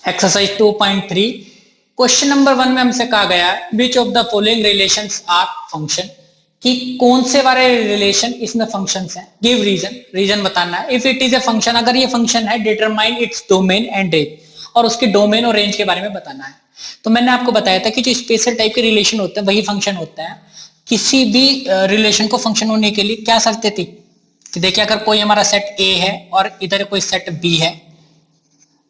Exercise 2.3 question number 1 में हमसे कहा गया है which of the following relations are function, कि कौन से वाले रिलेशन इसमें फंक्शंस हैं। गिव रीजन बताना है। If it is a function, अगर ये फंक्शन है, determine its domain and range, और उसके डोमेन और रेंज के बारे में बताना है। तो मैंने आपको बताया था कि जो स्पेशल टाइप के रिलेशन होते हैं वही फंक्शन होता है। किसी भी रिलेशन को फंक्शन होने के लिए क्या शर्तें थी कि देखिए, अगर कोई हमारा सेट ए है और इधर कोई सेट बी है,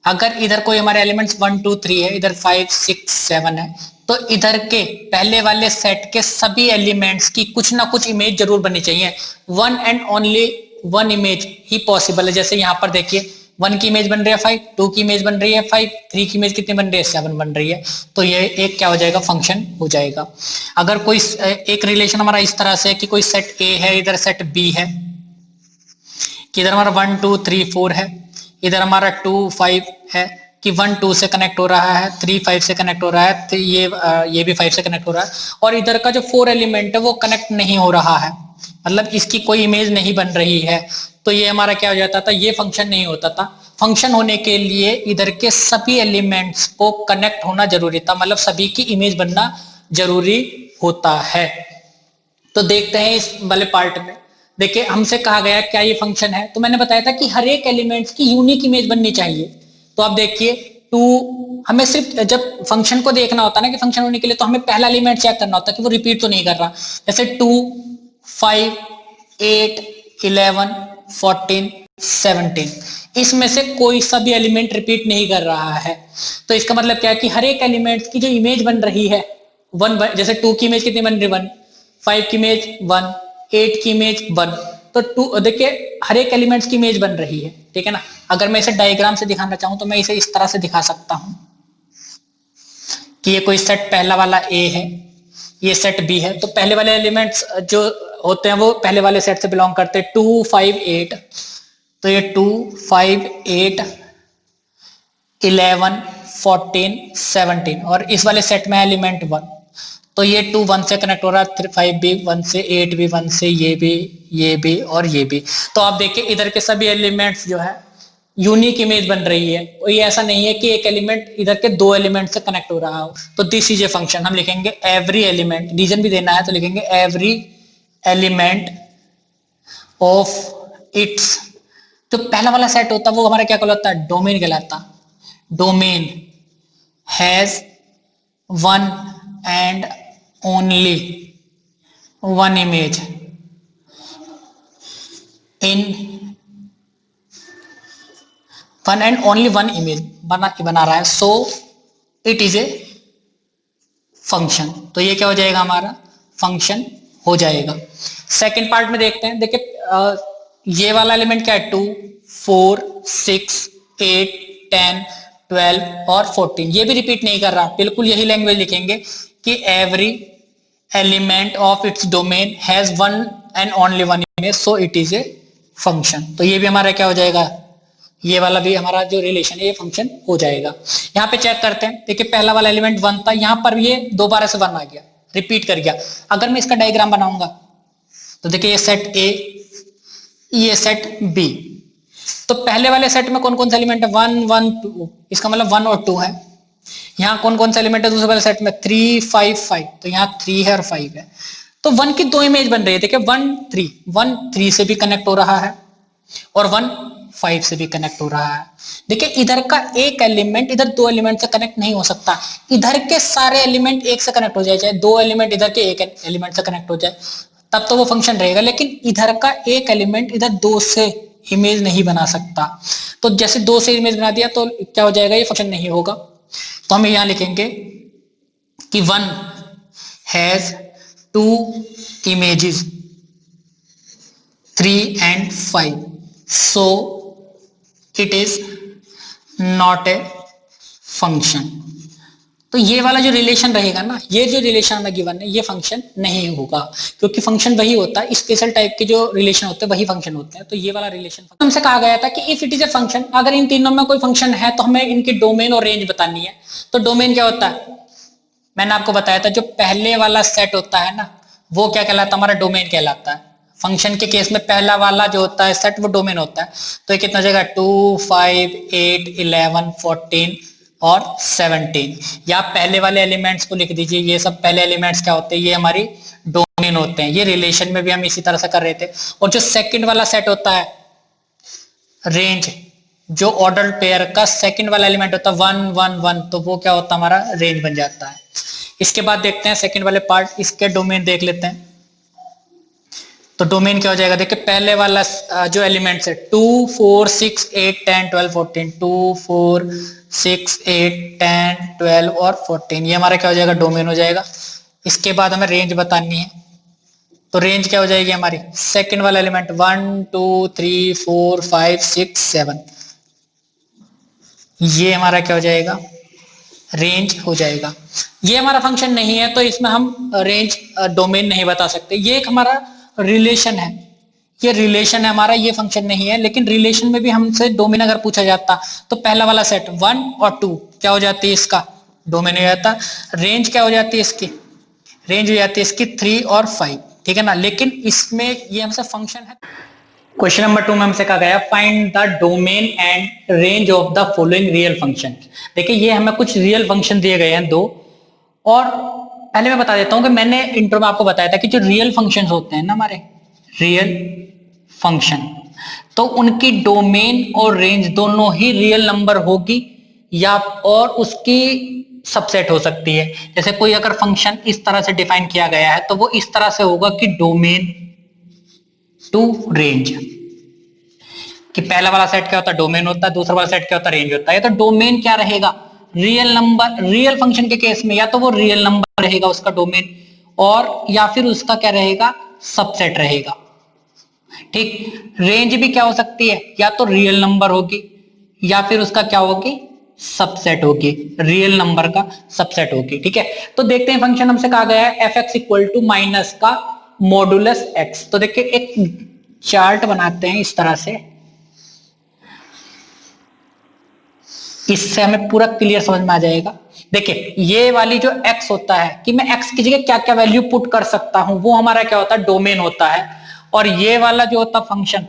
अगर इधर कोई हमारे एलिमेंट्स 1 2 3 है, इधर 5 6 7 है, तो इधर के पहले वाले सेट के सभी एलिमेंट्स की कुछ ना कुछ इमेज जरूर बननी चाहिए। One and only one image he possible है। जैसे यहाँ पर देखिए, 1 की इमेज बन रही है 5, 2 की इमेज बन रही है 5, 3 की इमेज कितनी बन रही है 7 बन रही है। तो ये एक क्या हो जाएगा, फंक्शन हो जाएगा। अगर कोई एक रिलेशन हमारा इस तरह से है कि कोई सेट ए है, इधर सेट बी है, कि इधर हमारा 1 2 3 4 है, इधर हमारा 2 5 है, कि 1 2 से कनेक्ट हो रहा है, 3 5 से कनेक्ट हो रहा है, तो ये भी 5 से कनेक्ट हो रहा है, और इधर का जो 4 एलिमेंट है वो कनेक्ट नहीं हो रहा है, मतलब इसकी कोई इमेज नहीं बन रही है, तो ये हमारा क्या हो जाता था, ये फंक्शन नहीं होता था। फंक्शन होने के लिए इधर के सभी एलिमेंट्स को कनेक्ट होना जरूरी था, मतलब सभी की इमेज बनना जरूरी होता है। तो देखते हैं इस वाले पार्ट में। देखिए, हमसे कहा गया क्या ये फंक्शन है, तो मैंने बताया था कि हर एक एलिमेंट्स की यूनिक इमेज बननी चाहिए। तो आप देखिए, हमें सिर्फ जब फंक्शन को देखना होता है ना कि फंक्शन होने के लिए, तो हमें पहला एलिमेंट चेक करना होता है कि वो रिपीट तो नहीं कर रहा। जैसे 2 5 8 11 14 17, इसमें से कोई सा भी एलिमेंट रिपीट नहीं कर रहा है। तो इसका मतलब क्या है कि हर एक एलिमेंट की जो इमेज बन रही है वन, जैसे 2 की इमेज कितनी बन रही है 1, 5 की इमेज 1, 8 की इमेज 1, तो 2 देखिए हर एक एलिमेंट्स की इमेज बन रही है, ठीक है ना। अगर मैं इसे डायग्राम से दिखाना चाहूं तो मैं इसे इस तरह से दिखा सकता हूं कि ये कोई सेट पहला वाला ए है, ये सेट बी है, तो पहले वाले एलिमेंट्स जो होते हैं वो पहले वाले सेट से बिलोंग करते हैं। 2 5 8, तो ये 2 5 8 11 14 17, और इस वाले सेट में एलिमेंट 1, तो ये 2 1 से कनेक्ट हो रहा है, 5 भी 1 से, 8 भी 1 से, ये भी और ये भी। तो आप देखिए इधर के सभी एलिमेंट्स जो है यूनिक इमेज बन रही है। और ये ऐसा नहीं है कि एक एलिमेंट इधर के 2 एलिमेंट से कनेक्ट हो रहा हो। तो दिस इज ए फंक्शन। हम लिखेंगे एवरी एलिमेंट, रीजन भी देना है तो लिखेंगे एवरी एलिमेंट ऑफ इट्स, जो पहला वाला सेट होता है वो हमारा क्या कहलाता है, डोमेन कहलाता। Domain has one and only one image in one and only one image बना रहा है, so it is a function। तो ये क्या हो जाएगा, हमारा फंक्शन हो जाएगा। सेकंड पार्ट में देखते हैं। देखिए ये वाला एलिमेंट क्या है, 2 4 6 8 10 12 और 14, ये भी रिपीट नहीं कर रहा। बिल्कुल यही लैंग्वेज लिखेंगे कि every element of its domain has one and only one image, so it is a function. तो ये भी हमारा क्या हो जाएगा, ये वाला भी हमारा जो रिलेशन है ये फंक्शन हो जाएगा। यहाँ पे चेक करते हैं। देखिए पहला वाला एलिमेंट 1 था, यहाँ पर ये दोबारा से 1 आ गया, रिपीट कर गया। अगर मैं इसका डायग्राम बनाऊंगा तो देखिए ये सेट ए, ये सेट बी, तो पहले वाले सेट में कौन कौन सा एलिमेंट है, 1 1 2, इसका मतलब 1 और 2 है। यहाँ कौन कौन सा एलिमेंट है दूसरे वाले सेट में, 3 5 5, तो यहाँ 3 है और 5 है। तो 1 की 2 इमेज बन रही है। देखिए 1 3 से भी कनेक्ट हो रहा है और 1 5 से भी कनेक्ट हो रहा है। देखिए इधर का एक एलिमेंट इधर 2 एलिमेंट से कनेक्ट नहीं हो सकता। इधर के सारे एलिमेंट एक से कनेक्ट हो जाए, चाहे 2 एलिमेंट इधर के एक एलिमेंट से कनेक्ट हो जाए, तब तो वो फंक्शन रहेगा। लेकिन इधर का एक एलिमेंट इधर 2 से इमेज नहीं बना सकता। तो जैसे 2 से इमेज बना दिया तो क्या हो जाएगा, ये फंक्शन नहीं होगा। तो हम यहां लिखेंगे कि 1 has 2 images 3 and 5, so it is not a function। तो ये वाला जो रिलेशन रहेगा ना, ये जो रिलेशन हमें गिवन है ये फंक्शन नहीं होगा, क्योंकि फंक्शन वही होता है, स्पेशल टाइप के जो रिलेशन होते हैं वही फंक्शन होते हैं। तो ये वाला रिलेशन हमसे कहा गया था कि if it is a function, अगर इन तीनों में कोई फंक्शन है तो हमें इनकी डोमेन और रेंज बतानी है। तो डोमेन क्या होता है, मैंने आपको बताया था, जो पहले वाला सेट होता है ना वो क्या कहलाता है, हमारा डोमेन कहलाता है। फंक्शन के केस में पहला वाला जो होता है सेट वो डोमेन होता है। तो ये कितना हो जाएगा, 2 5 8 11 14 और 17। या पहले वाले एलिमेंट्स को लिख दीजिए, ये सब पहले एलिमेंट्स क्या होते हैं, ये हमारी डोमेन होते हैं। ये रिलेशन में भी हम इसी तरह से कर रहे थे। और जो सेकंड वाला सेट होता है रेंज, जो ऑर्डर पेयर का सेकंड वाला एलिमेंट होता है 1 1 1, तो वो क्या होता है हमारा रेंज बन जाता है। इसके बाद देखते हैं सेकंड वाले पार्ट, इसके डोमेन देख लेते हैं। तो डोमेन क्या हो जाएगा, देखिए पहले वाला जो एलिमेंट्स है 2 4 6 8 10 12 14, 2 4 6 8 10 12 और 14, ये हमारा क्या हो जाएगा, डोमेन हो जाएगा। इसके बाद हमें रेंज बतानी है, तो रेंज क्या हो जाएगी हमारी, सेकंड वाला एलिमेंट 1 2 3 4 5 6 7, ये हमारा क्या हो जाएगा, रेंज हो जाएगा। ये हमारा फंक्शन नहीं है तो इसमें हम रेंज डोमेन नहीं बता सकते। ये एक हमारा रिलेशन है, ये रिलेशन है हमारा, ये फंक्शन नहीं है। लेकिन रिलेशन में भी हमसे डोमेन अगर पूछा जाता तो पहला वाला सेट 1 और 2 क्या हो जाती है, इसका डोमेन हो जाता। रेंज क्या हो जाती है इसकी, रेंज हो जाती है इसकी 3 और 5, ठीक है ना। लेकिन इसमें ये हमसे फंक्शन है। क्वेश्चन नंबर 2 में हमसे कहा गया find the domain and range of the following real function. देखिए ये हमें कुछ रियल फंक्शन दिए गए हैं दो, और पहले मैं बता देता हूं कि मैंने इंट्रो में आपको बताया था कि जो रियल फंक्शंस होते हैं ना हमारे रियल फंक्शन, तो उनकी डोमेन और रेंज दोनों ही रियल नंबर होगी या और उसकी सबसेट हो सकती है। जैसे कोई अगर फंक्शन इस तरह से डिफाइन किया गया है तो वो इस तरह से होगा कि डोमेन टू रेंज, कि पहला वाला सेट क्या होता है, डोमेन होता है, दूसरा वाला सेट क्या होता है, रेंज होता है। तो डोमेन क्या रहेगा, रियल नंबर, रियल फंक्शन के केस में या तो वो रियल नंबर रहेगा उसका डोमेन, और या फिर उसका क्या रहेगा, सबसेट रहेगा। ठीक, रेंज भी क्या हो सकती है, या तो रियल नंबर होगी या फिर उसका क्या होगी, सबसेट होगी, रियल नंबर का सबसेट होगी। ठीक है, तो देखते हैं फंक्शन हमसे कहा गया है f x equal to minus का मॉडुलस एक्स। तो देखिए एक चार्ट बनाते हैं इस तरह से, इससे हमें पूरा क्लियर समझ में आ जाएगा। देखिए ये वाली जो x होता है कि मैं x की जगह क्या क्या वैल्यू पुट कर सकता हूं, वो हमारा क्या होता है, डोमेन होता है। और ये वाला जो होता फंक्शन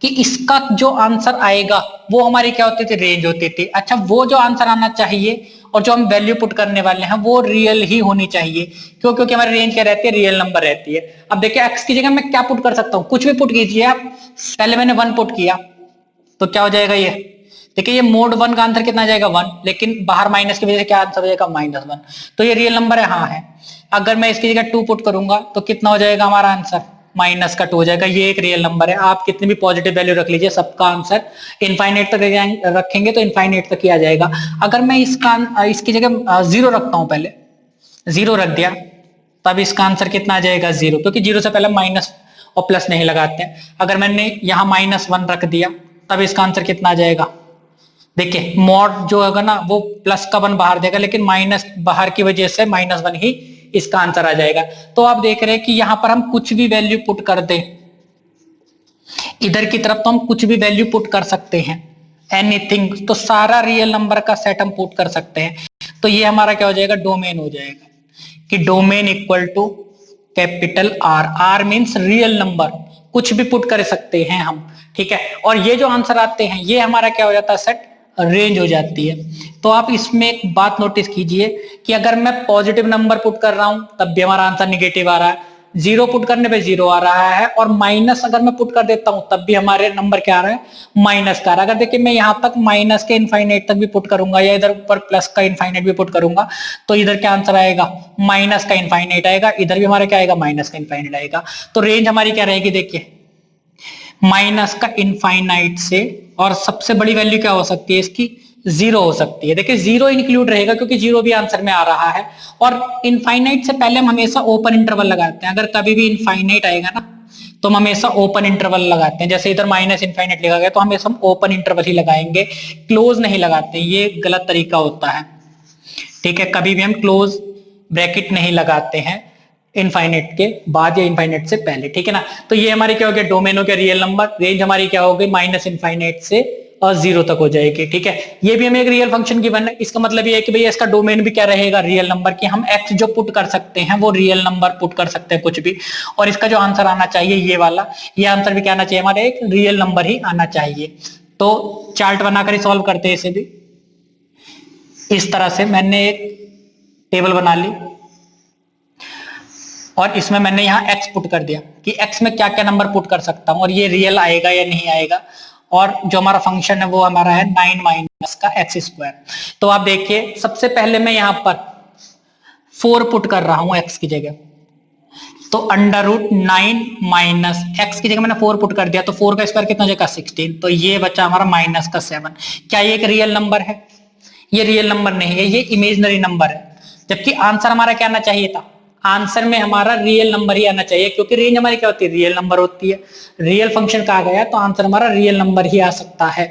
कि इसका जो आंसर आएगा वो हमारी क्या होती थी, रेंज होती थी। अच्छा, वो जो आंसर आना चाहिए और जो हम वैल्यू पुट करने वाले हैं वो रियल ही होनी चाहिए। क्यों, क्योंकि हमारी रेंज क्या रहती है, रियल नंबर रहती है। अब देखिए x की जगह मैं क्या पुट कर सकता हूं, कुछ भी पुट कीजिए आप। पहले मैंने 1 पुट किया तो क्या हो जाएगा, ये देखिए ये मोड 1 का आंसर कितना आ जाएगा 1, लेकिन बाहर माइनस की वजह से क्या आंसर हो जाएगा, -1। तो ये रियल नंबर है, हाँ है। अगर मैं इसकी जगह 2 पुट करूंगा तो कितना हो जाएगा हमारा आंसर, -2 हो जाएगा। ये एक रियल नंबर है। आप कितनी भी पॉजिटिव वैल्यू रख लीजिए, सबका आंसर इनफाइनाइट तक रखेंगे तो इनफाइनाइट तक ही आ जाएगा। अगर मैं इसकी जगह 0 रखता हूं, पहले 0 रख दिया, तब इसका आंसर कितना आ जाएगा, 0, क्योंकि 0 से पहले माइनस और प्लस नहीं लगाते हैं। अगर मैंने यहाँ -1 रख दिया तब इसका आंसर कितना आ जाएगा, देखिए मॉड जो होगा ना वो प्लस का 1 बाहर देगा, लेकिन माइनस बाहर की वजह से -1 ही इसका आंसर आ जाएगा। तो आप देख रहे हैं कि यहां पर हम कुछ भी वैल्यू पुट कर दें इधर की तरफ, तो हम कुछ भी वैल्यू पुट कर सकते हैं, एनीथिंग। तो सारा रियल नंबर का सेट हम पुट कर सकते हैं। तो ये हमारा क्या हो जाएगा, डोमेन हो जाएगा, कि domain equal to capital R, R means real number, कुछ भी पुट कर सकते हैं हम। ठीक है, और ये जो आंसर आते हैं ये हमारा क्या हो जाता है, सेट रेंज हो जाती है। तो आप इसमें एक बात नोटिस कीजिए कि अगर मैं पॉजिटिव नंबर पुट कर रहा हूं तब भी हमारा आंसर निगेटिव आ रहा है, 0 पुट करने पे 0 आ रहा है, और माइनस अगर मैं पुट कर देता हूं तब भी हमारे नंबर क्या आ रहा है, माइनस का आ रहा है। अगर देखिए मैं यहां तक माइनस के इनफाइनाइट तक भी पुट करूंगा या इधर ऊपर प्लस का इनफाइनाइट भी पुट करूंगा तो इधर क्या आंसर आएगा, माइनस का इनफाइनाइट आएगा, इधर भी हमारा क्या आएगा, माइनस का इनफाइनाइट आएगा। तो रेंज हमारी क्या रहेगी, देखिए माइनस का इनफाइनाइट से, और सबसे बड़ी वैल्यू क्या हो सकती है इसकी, 0 हो सकती है। देखिए 0 इंक्लूड रहेगा क्योंकि 0 भी आंसर में आ रहा है। और इनफाइनाइट से पहले हम हमेशा ओपन इंटरवल लगाते हैं। अगर कभी भी इनफाइनाइट आएगा ना तो हम हमेशा ओपन इंटरवल लगाते हैं। जैसे इधर माइनस इनफाइनाइट लिखा गया तो हमेशा हम ओपन इंटरवल ही लगाएंगे, क्लोज नहीं लगाते, ये गलत तरीका होता है। ठीक है, कभी भी हम क्लोज ब्रैकेट नहीं लगाते हैं इनफाइनाइट के बाद या इनफाइनाइट से पहले। ठीक है ना, तो ये हमारी क्या हो गया, डोमेन हो गया रियल नंबर, रेंज हमारी क्या हो गई, माइनस इनफाइनाइट से और 0 तक हो जाएगी। ठीक है, ये भी हमें एक रियल फंक्शन गिवन है। इसका मतलब ये है कि भैया इसका डोमेन भी क्या रहेगा, रियल नंबर, की हम x जो पुट कर सकते हैं वो रियल नंबर पुट कर सकते हैं कुछ भी, और इसका जो आंसर आना चाहिए ये वाला, ये आंसर भी क्या आना चाहिए, हमारे एक रियल नंबर ही आना चाहिए। तो चार्ट बनाकर ही सॉल्व करते हैं इसे भी। इस तरह से मैंने एक टेबल बना ली और इसमें मैंने यहाँ x पुट कर दिया कि x में क्या क्या नंबर पुट कर सकता हूँ और ये रियल आएगा या नहीं आएगा। और जो हमारा फंक्शन है वो हमारा है 9 माइनस का एक्स स्क्वायर। तो आप देखिए सबसे पहले मैं यहाँ पर 4 पुट कर रहा हूँ x की जगह, तो अंडर रूट 9 माइनस एक्स की जगह मैंने 4 पुट कर दिया, तो 4 का स्क्वायर कितना हो जाएगा 16, तो ये बचा हमारा माइनस का 7। क्या ये एक रियल नंबर है? ये रियल नंबर नहीं है, ये इमेजिनरी नंबर है। जबकि आंसर हमारा क्या आना चाहिए था, आंसर में हमारा रियल नंबर ही आना चाहिए, क्योंकि रेंज हमारी क्या होती है, रियल नंबर होती है। रियल फंक्शन कहा गया तो आंसर हमारा रियल नंबर ही आ सकता है,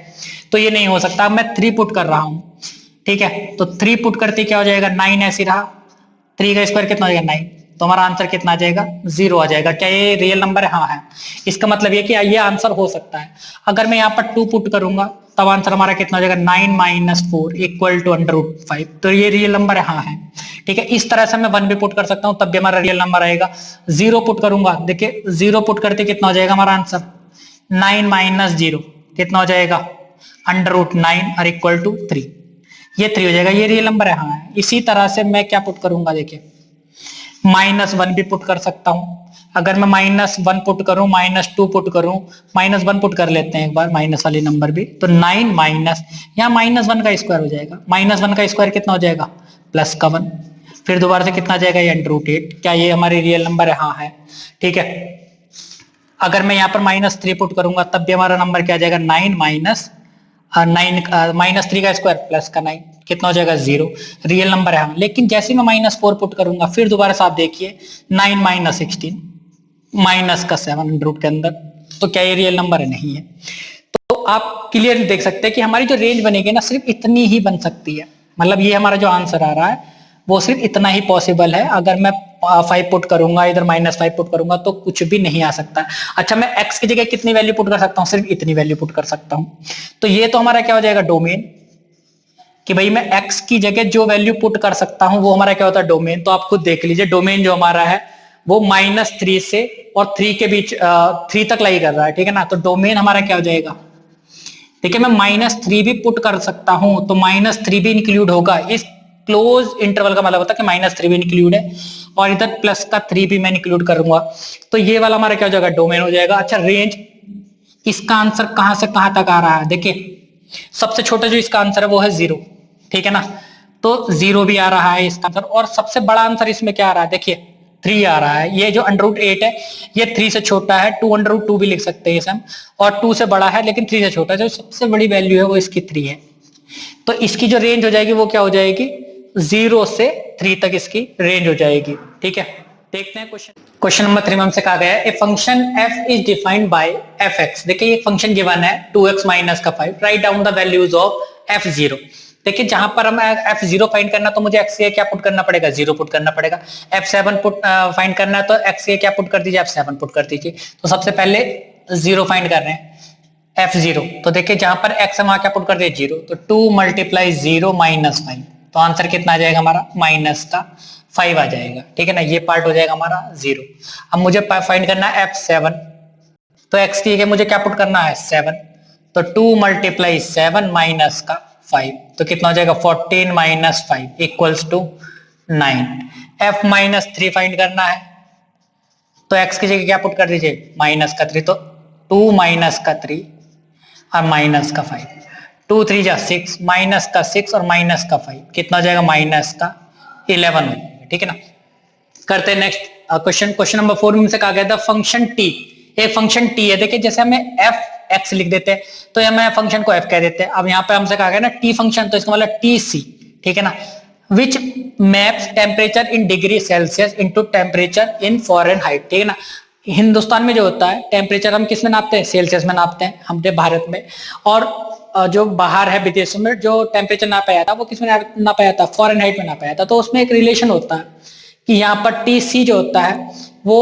तो ये नहीं हो सकता। अब मैं 3 पुट कर रहा हूं, ठीक है, तो 3 पुट करते क्या हो जाएगा 9 ऐसे रहा, 3 का स्क्वायर कितना हो जाएगा 9, तो हमारा आंसर कितना आ जाएगा 0 आ जाएगा। क्या ये रियल नंबर है? हाँ है। इसका मतलब ये कि ये आंसर हो सकता है। अगर मैं यहाँ पर 2 पुट करूंगा तब आंसर हमारा कितना हो जाएगा 9 minus 4 equal to under root 5, तो ये रियल नंबर है, हाँ है। ठीक है, इस तरह से मैं 1 भी पुट कर सकता हूं तब भी हमारा रियल नंबर आएगा। 0 पुट करूंगा, देखिए 0 पुट करते कितना हो जाएगा हमारा आंसर 9 माइनस 0 कितना हो जाएगा अंडर रूट 9 और इक्वल टू 3, ये 3 हो जाएगा, ये रियल नंबर है, हाँ है। इसी तरह से मैं क्या पुट करूंगा, देखिए -1 भी पुट कर सकता हूं। अगर मैं -1 पुट करूं, -2 पुट करूं, -1 पुट कर लेते हैं एक बार, माइनस वाली नंबर भी, तो 9 माइनस यहाँ -1 का स्क्वायर हो जाएगा, -1 का स्क्वायर कितना हो जाएगा प्लस का 1, फिर दोबारा से कितना जाएगा ये अंडर रूट 8। क्या ये हमारी रियल नंबर है? हाँ है। ठीक है, अगर मैं यहाँ पर -3 पुट करूंगा तब भी हमारा नंबर क्या आ जाएगा 9 माइनस 3 का स्क्वायर प्लस का 9 कितना हो जाएगा 0, रियल नंबर है। लेकिन जैसे मैं -4 पुट करूंगा फिर दोबारा से आप देखिए 9 माइनस 16 माइनस का 7 अंडर रूट के अंदर, तो क्या ये रियल नंबर है? नहीं है। तो आप क्लियरली देख सकते हैं कि हमारी जो रेंज बनेगी ना सिर्फ इतनी ही बन सकती है, मतलब ये हमारा जो आंसर आ रहा है वो सिर्फ इतना ही पॉसिबल है। अगर मैं 5 पुट करूंगा, इधर -5 पुट करूंगा तो कुछ भी नहीं आ सकता। अच्छा, मैं x की जगह कितनी वैल्यू पुट कर सकता हूँ? सिर्फ इतनी वैल्यू पुट कर सकता हूँ। तो ये तो हमारा क्या हो जाएगा डोमेन, कि भाई मैं x की जगह जो वैल्यू पुट कर सकता हूं वो हमारा क्या होता है डोमेन। तो आप खुद देख लीजिए, डोमेन जो हमारा है वो -3 से और 3 के बीच 3 तक लाई कर रहा है, ठीक है ना। तो डोमेन हमारा क्या हो जाएगा, ठीक है, मैं -3 भी पुट कर सकता हूं तो -3 भी इंक्लूड होगा। इस क्लोज इंटरवल का मतलब होता है कि -3 भी इंक्लूड है और इधर प्लस का 3 भी मैं इंक्लूड करूंगा, तो ये वाला हमारा क्या हो जाएगा डोमेन हो जाएगा। अच्छा, रेंज, इसका आंसर कहां से कहां तक आ रहा है, देखिए सबसे छोटा जो इसका आंसर है वो है 0, ठीक है ना, तो 0 भी आ रहा है इसका आंसर। और सबसे बड़ा आंसर इसमें क्या आ रहा है, देखिए 3 आ रहा है। ये जो अंडर रूट 8 है ये 3 से छोटा है, 2 अंडर रूट 2 भी लिख सकते हैं इसे हम, और 2 से बड़ा है लेकिन 3 से छोटा है। जो सबसे बड़ी वैल्यू है वो इसकी 3 है, तो इसकी जो रेंज हो जाएगी वो क्या हो जाएगी 0 से 3 तक इसकी रेंज हो जाएगी। ठीक है, देखते हैं क्वेश्चन नंबर 3 में हमसे कहा गया है a function f is defined by fx। देखिए ये फंक्शन गिवन है 2x माइनस का 5, write down the values of f0। देखिए जहां पर हम f0 फाइंड करना तो मुझे x के क्या पुट करना पड़ेगा 0 पुट करना पड़ेगा। f7 पुट फाइंड करना है तो x के क्या पुट कर दीजिए f7 पुट कर दीजिए। तो सबसे पहले 0 फाइंड कर रहे हैं f0, तो देखिए जहां पर x है वहां क्या पुट कर दिया 0, तो 2 मल्टीप्लाई 0 माइनस 5, तो आंसर कितना आ जाएगा हमारा माइनस का 5 आ जाएगा। ठीक है ना, ये पार्ट हो जाएगा हमारा 0। अब मुझे फाइंड करना है f7, तो x की जगह मुझे क्या पुट करना है 7, तो 2 मल्टीप्लाई 7 माइनस का 5, तो कितना हो जाएगा 14 minus 5 equals to 9। f minus 3 find करना है तो x की जगह क्या पुट कर दीजिए माइनस का 3, तो 2 माइनस का 3 और माइनस का 5, 2 3 जा 6, माइनस का 6 और माइनस का 5 कितना हो जाएगा माइनस का 11 हो जाएगा। ठीक है ना, करते हैं नेक्स्ट क्वेश्चन। क्वेश्चन नंबर 4 में से कहा गया था फंक्शन t, एक फंक्शन t है। देखिए जैसे हमें f x लिख देते हैं तो हमें फंक्शन को f कह देते हैं। अब यहाँ पे हमसे कहा गया ना t फंक्शन, तो इसका मतलब tc, ठीक है ना, which maps temperature in degree Celsius into temperature in Fahrenheit. ठीक है ना, हिंदुस्तान में जो होता है टेम्परेचर हम किस में नापते हैं सेल्सियस में नापते हैं हमने भारत में, और जो बाहर है विदेशों में जो टेम्परेचर नापा जाता है वो किस में नापा जाता है फॉरेनहाइट में नापा जाता है। तो उसमें एक रिलेशन होता है कि यहाँ पर TC जो होता है वो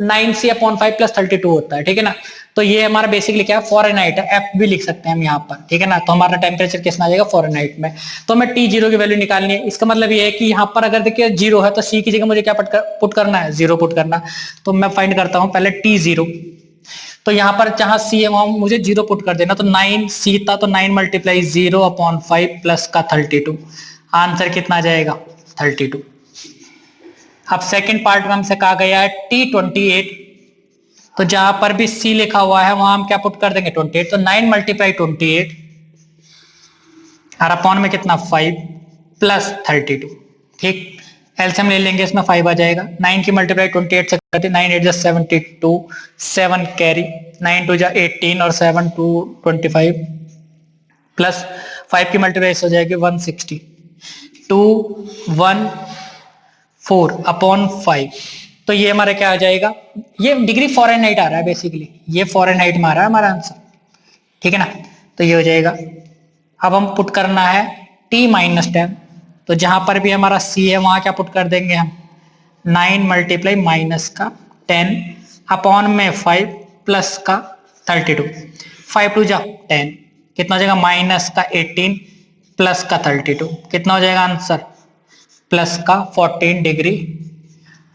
9c/5 + 32 होता है। ठीक है ना, तो ये हमारा बेसिकली क्या है फॉरेनहाइट है, f भी लिख सकते हैं हम यहाँ पर। ठीक है ना, तो हमारा टेम्परेचर किस में आ जाएगा फॉरेनहाइट में। तो हमें T0 की वैल्यू निकालनी है। इसका मतलब ये है कि यहाँ पर अगर देखिए 0 है तो C की जगह मुझे क्या पुट करना है 0 पुट करना। तो मैं फाइंड करता हूँ पहले T0, तो यहाँ पर जहां C है वहां मुझे 0 पुट कर देना। तो 9C था तो 9 मल्टीप्लाई 0/5 प्लस का 32, आंसर कितना आ जाएगा 32। अब सेकंड पार्ट में हमसे कहा गया है T28, तो जहां पर भी C लिखा हुआ है वहां हम क्या पुट कर देंगे 28, तो 9 मल्टीप्लाई 28 और अपॉन में कितना 5 प्लस 32। ठीक, एलसीएम ले लेंगे, इसमें 5 आ जाएगा। 9 की मल्टीप्लाई 28 से करते, 9 8 72, 7 कैरी, 9 2 18 और 7 2 25 प्लस 5 की मल्टीप्लाई हो जाएगी 160, 2 1 4 अपॉन 5। तो ये हमारा क्या आ जाएगा, ये डिग्री फॉरेनहाइट आ रहा है बेसिकली, ये फॉरेनहाइट में आ रहा है हमारा आंसर। ठीक है ना, तो ये हो जाएगा। अब हम पुट करना है T-10, तो जहां पर भी हमारा C है वहां क्या पुट कर देंगे हम 9 मल्टीप्लाई माइनस का 10 अपॉन में 5 प्लस का 32, 5 2 10, कितना हो जाएगा माइनस का 18 प्लस का 32, कितना हो जाएगा आंसर प्लस का 14 डिग्री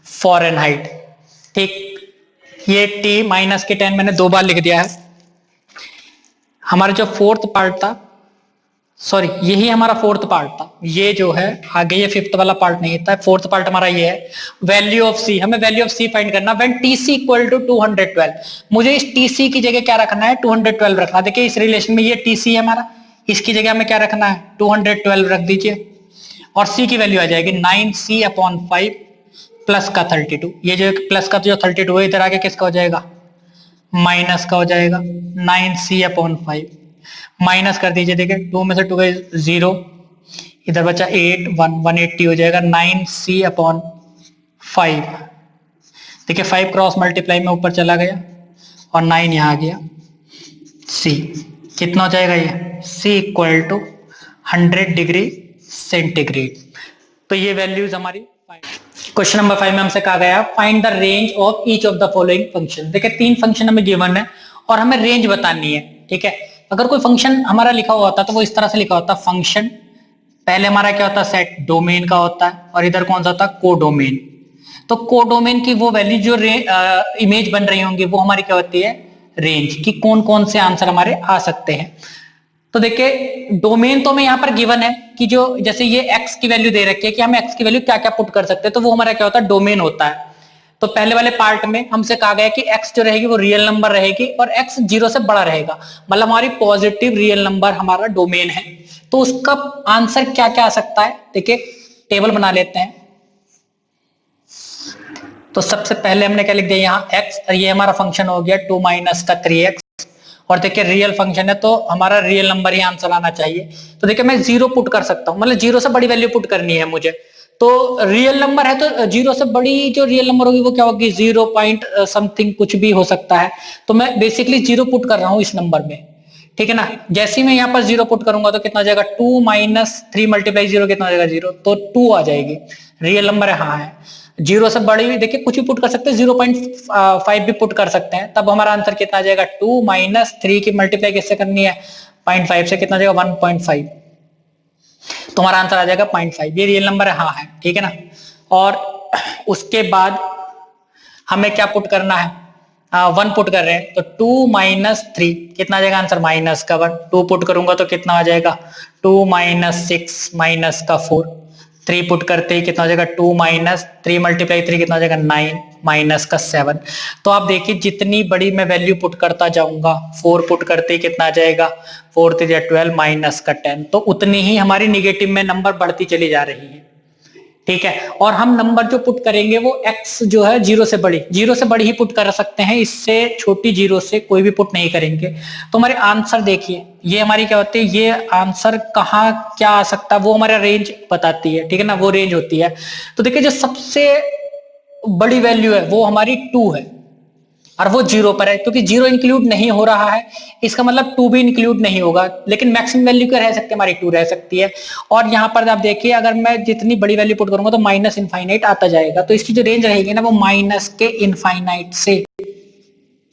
फॉरेनहाइट। ठीक, ये T माइनस के 10 मैंने 2 बार लिख दिया है। हमारा जो फोर्थ पार्ट था, सॉरी यही हमारा फोर्थ पार्ट था, ये जो है आगे ये फिफ्थ वाला पार्ट नहीं था, फोर्थ पार्ट हमारा ये है वैल्यू ऑफ C। हमें वैल्यू ऑफ C फाइंड करना, व्हेन TC इक्वल टू 212, मुझे इस TC की जगह क्या रखना है 212 रखना। देखिए इस रिलेशन में ये TC है हमारा, इसकी जगह हमें क्या रखना है 212 रख दीजिए, और C की वैल्यू आ जाएगी 9C अपॉन 5 प्लस का 32। ये जो प्लस का जो 32 है इधर आगे किसका हो जाएगा माइनस का हो जाएगा, 9C अपॉन 5 माइनस कर दीजिए। देखिए 2 में से 2 गए 0, इधर बचा 8 1 180 हो जाएगा 9C अपॉन 5। देखिए 5 क्रॉस मल्टीप्लाई में ऊपर चला गया और 9 यहाँ आ गया। C कितना हो जाएगा ये C equal to 100 degree centigrade. तो ये वैल्यूज हमारी। क्वेश्चन नंबर 5 में हमसे कहा गया find the range of each of the following function. देखिए 3 फंक्शन हमें गिवन है और हमें रेंज बतानी है। ठीक है, अगर कोई फंक्शन हमारा लिखा हुआ होता तो वो इस तरह से लिखा होता फंक्शन, पहले हमारा क्या होता सेट डोमेन का होता है, और इधर कौन सा होता कोडोमेन। तो कोडोमेन की वो वैल्यू जो इमेज बन रही होंगी वो हमारी क्या होती है रेंज, की कौन कौन से आंसर हमारे आ सकते हैं। तो देखिए डोमेन तो हमें यहाँ पर गिवन है कि जो जैसे ये x की वैल्यू दे रखी है कि हम x की वैल्यू क्या क्या पुट कर सकते हैं, तो वो हमारा क्या होता है डोमेन होता है। तो पहले वाले पार्ट में हमसे कहा गया कि x जो रहेगी वो रियल नंबर रहेगी और x 0 से बड़ा रहेगा, मतलब हमारी पॉजिटिव रियल नंबर हमारा डोमेन है। तो उसका आंसर क्या क्या आ सकता है, देखिए टेबल बना लेते हैं। तो सबसे पहले हमने क्या लिख दिया यहाँ x, और ये हमारा फंक्शन हो गया 2 माइनस का 3x, और देखिए रियल फंक्शन है तो हमारा रियल नंबर ही आंसर आना चाहिए। तो देखिए मैं 0 पुट कर सकता हूँ, मतलब 0 से बड़ी वैल्यू पुट करनी है मुझे। तो रियल नंबर है तो 0 से बड़ी जो रियल नंबर होगी वो क्या होगी 0 पॉइंट समथिंग कुछ भी हो सकता है। तो मैं बेसिकली 0 पुट कर रहा हूँ इस नंबर में। ठीक है ना, जैसे ही मैं यहाँ पर 0 पुट करूंगा तो कितना हो जाएगा 2 माइनस 3 मल्टीप्लाई 0 कितना हो जाएगा 0, तो 2 आ जाएगी। रियल नंबर है, हाँ है। 0 से बड़ी भी देखिए कुछ भी पुट कर सकते हैं, 0.5 भी पुट कर सकते हैं, तब हमारा आंसर कितना आ जाएगा 2 माइनस 3 की मल्टीप्लाई किससे करनी है 0.5 से, कितना आ जाएगा 1.5, तो हमारा आंसर आ जाएगा 0.5। ये रियल नंबर है, हाँ है। ठीक है ना, और उसके बाद हमें क्या पुट करना है 1 पुट कर रहे हैं, तो 2 माइनस 3 कितना आ जाएगा आंसर माइनस का 1। 2 पुट करूंगा तो कितना आ जाएगा 2 माइनस 6 माइनस का 4। 3 पुट करते ही कितना हो जाएगा 2 माइनस 3 मल्टीप्लाई 3 कितना हो जाएगा 9 माइनस का 7। तो आप देखिए जितनी बड़ी मैं वैल्यू पुट करता जाऊंगा, 4 पुट करते ही कितना आ जाएगा 4 3 12 माइनस का 10, तो उतनी ही हमारी निगेटिव में नंबर बढ़ती चली जा रही है। ठीक है, और हम नंबर जो पुट करेंगे वो x जो है 0 से बड़ी ही पुट कर सकते हैं, इससे छोटी 0 से कोई भी पुट नहीं करेंगे। तो हमारे आंसर देखिए ये हमारी क्या होती है, ये आंसर कहाँ क्या आ सकता है वो हमारा रेंज बताती है। ठीक है ना, वो रेंज होती है। तो देखिए जो सबसे बड़ी वैल्यू है वो हमारी 2 है और वो 0 पर है, क्योंकि 0 इंक्लूड नहीं हो रहा है, इसका मतलब 2 भी इंक्लूड नहीं होगा, लेकिन मैक्सिमम वैल्यू क्या रह सकती है हमारी 2 रह सकती है। और यहाँ पर आप देखिए अगर मैं जितनी बड़ी वैल्यू पुट करूंगा तो माइनस इनफाइनाइट आता जाएगा, तो इसकी जो रेंज रहेगी ना वो माइनस के इनफाइनाइट से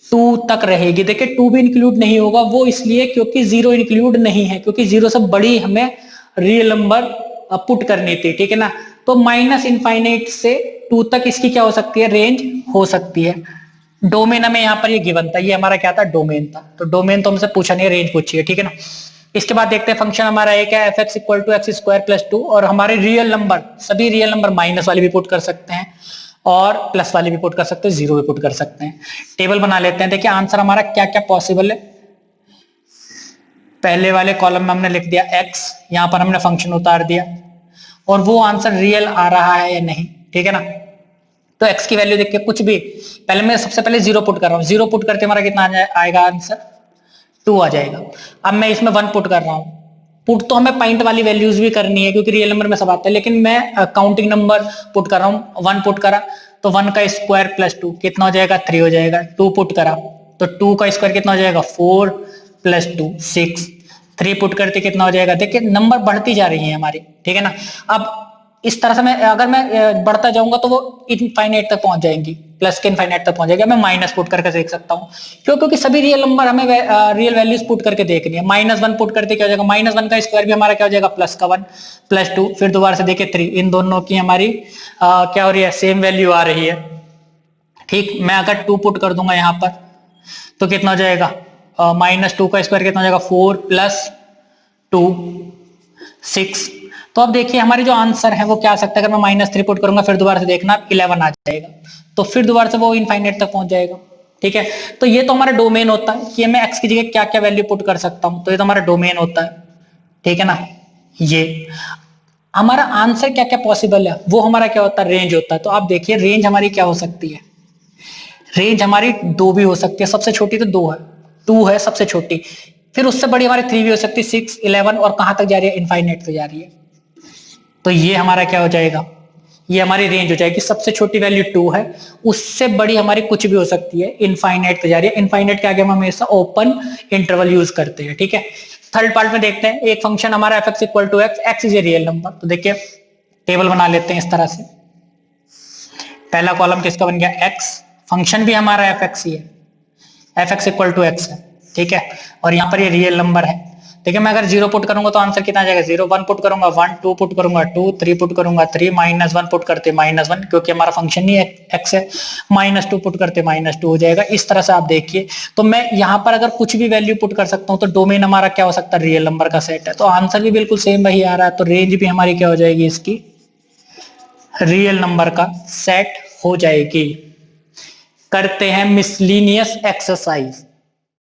2 तक रहेगी। देखिए 2 भी इंक्लूड नहीं होगा, वो इसलिए क्योंकि 0 इंक्लूड नहीं है, क्योंकि 0 से बड़ी हमें रियल नंबर पुट करनी थी। ठीक है ना, तो माइनस इनफाइनाइट से 2 तक इसकी क्या हो सकती है रेंज हो सकती है। डोमेन हमें यहाँ पर ये गिवन था, ये हमारा क्या था डोमेन था, तो डोमेन तो हमसे पूछा नहीं, रेंज पूछी है। ठीक है ना, इसके बाद देखते हैं फंक्शन हमारा एक है f x equal to x square plus 2 और हमारे रियल नंबर, सभी रियल नंबर माइनस वाले भी पुट कर सकते हैं और प्लस वाले भी पुट कर सकते हैं, जीरो भी पुट कर सकते हैं। टेबल बना लेते हैं। देखिए आंसर हमारा क्या क्या पॉसिबल है। पहले वाले कॉलम में हमने लिख दिया x, यहां पर हमने फंक्शन उतार दिया और वो आंसर रियल आ रहा है या नहीं, ठीक है ना। तो x की वैल्यू देख के कुछ भी, पहले मैं सबसे पहले जीरो पुट कर रहा हूँ, जीरो पुट करते हमारा कितना आएगा आंसर 2 आ जाएगा। अब मैं इसमें 1 पुट कर रहा हूँ, पुट तो हमें पॉइंट वाली वैल्यूज भी करनी है क्योंकि रियल नंबर में सब आता है, लेकिन मैं काउंटिंग नंबर पुट कर रहा हूँ। 1 पुट करा तो 1 का स्क्वायर प्लस 2 कितना हो जाएगा 3 हो जाएगा। 2 पुट करा तो 2 का स्क्वायर कितना हो जाएगा 4 प्लस 2 6। 3 पुट करते कितना हो जाएगा, देखिए नंबर बढ़ती जा रही है हमारी, ठीक है ना। अब इस तरह से मैं अगर मैं बढ़ता जाऊंगा तो वो इनफाइनाइट तक पहुंच जाएंगी, प्लस के इनफाइनाइट तक पहुंच जाएगा। मैं माइनस पुट करके देख सकता हूँ क्योंकि सभी रियल नंबर हमें रियल वैल्यूज पुट करके देखनी है। -1 पुट करते क्या हो जाएगा, -1 का स्क्वायर भी हमारा क्या हो जाएगा प्लस का 1 प्लस 2, फिर दोबारा से देखिए 3, इन दोनों की हमारी क्या हो रही है, सेम वैल्यू आ रही है। ठीक, मैं अगर 2 पुट कर दूंगा यहाँ पर तो कितना हो जाएगा, -2 का स्क्वायर कितना हो जाएगा 4 प्लस 2 6। तो अब देखिए हमारी जो आंसर है वो क्या आ सकता है, अगर मैं -3 पुट करूंगा फिर दोबारा से देखना 11 आ जाएगा, तो फिर दोबारा से वो इनफाइनाइट तक पहुंच जाएगा, ठीक है। तो ये तो हमारा डोमेन होता है कि मैं x की जगह क्या क्या वैल्यू पुट कर सकता हूं, तो ये तो हमारा डोमेन होता है, ठीक है ना। ये हमारा आंसर क्या क्या पॉसिबल है वो हमारा क्या होता है, रेंज होता है। तो आप देखिए रेंज हमारी क्या हो सकती है, रेंज हमारी 2 भी हो सकती है, सबसे छोटी तो 2 है, 2 है सबसे छोटी, फिर उससे बड़ी हमारी 3 भी हो सकती है, 6 11 और कहां तक जा रही है, इनफाइनाइट तक जा रही है। तो ये हमारा क्या हो जाएगा, ये हमारी रेंज हो जाएगी। सबसे छोटी वैल्यू 2 है, उससे बड़ी हमारी कुछ भी हो सकती है, इनफाइनाइट तक जा रही है। इनफाइनाइट के आगे हम हमेशा ओपन इंटरवल यूज करते हैं, ठीक है। थर्ड पार्ट में देखते हैं, एक फंक्शन हमारा f x equal to x, x is a real number. तो देखिए टेबल बना लेते हैं इस तरह से। पहला कॉलम किसका बन गया, एक्स, फंक्शन भी हमारा एफ एक्स ही है, f x equal to x है, ठीक है। और यहाँ पर ये रियल नंबर है। देखिए मैं अगर 0 पुट करूंगा तो आंसर कितना आ जाएगा 0, 1 पुट करूंगा 1, 2 पुट करूंगा 2, 3 पुट करूंगा 3, -1 पुट करते -1 क्योंकि हमारा फंक्शन ही एक्स है, -2 पुट करते -2 हो जाएगा। इस तरह से आप देखिए, तो मैं यहाँ पर अगर कुछ भी वैल्यू पुट कर सकता हूँ तो डोमेन हमारा क्या हो सकता है, रियल नंबर का सेट है। तो आंसर भी बिल्कुल सेम वही आ रहा है, तो रेंज भी हमारी क्या हो जाएगी, इसकी रियल नंबर का सेट हो जाएगी। करते हैं मिसलिनियस एक्सरसाइज।